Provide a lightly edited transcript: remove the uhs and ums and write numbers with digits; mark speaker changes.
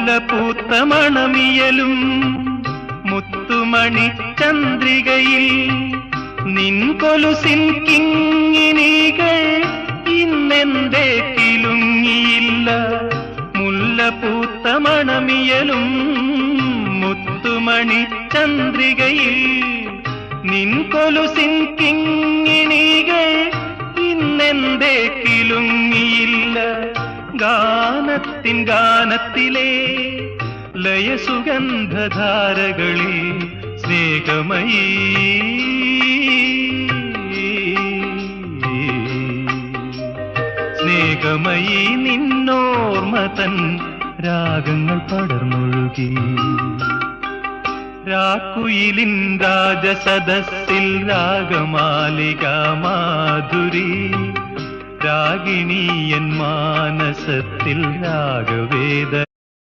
Speaker 1: മുല്ലപൂത്ത മണമിയലും മുത്തുമണി ചന്ദ്രികയിൽ നിൻ കൊലുസിൻ കിങ്ങിണികൾ ഇന്നെന്തേ കിലുങ്ങിയില്ല. മുല്ലപൂത്ത മണമിയലും മുത്തുമണി ചന്ദ്രികയിൽ നിൻ കൊലുസിൻ കിങ്ങിണികൾ ഇന്നെന്തേ കിലുങ്ങിയില്ല. ഗാനത്തിൻ ഗാനത്തിലെ ലയസുഗന്ധധാരകളിൽ സ്നേഹമയീ സ്നേഹമയീ നിന്നോർമ്മ തൻ രാഗങ്ങൾ പടർന്നൊഴുകി. രാക്കുയിലിൻ രാജസദസ്സിൽ രാഗമാലിക മാധുരി, രാഗിണീയൻ മാനസത്തിൽ രാഗവേദ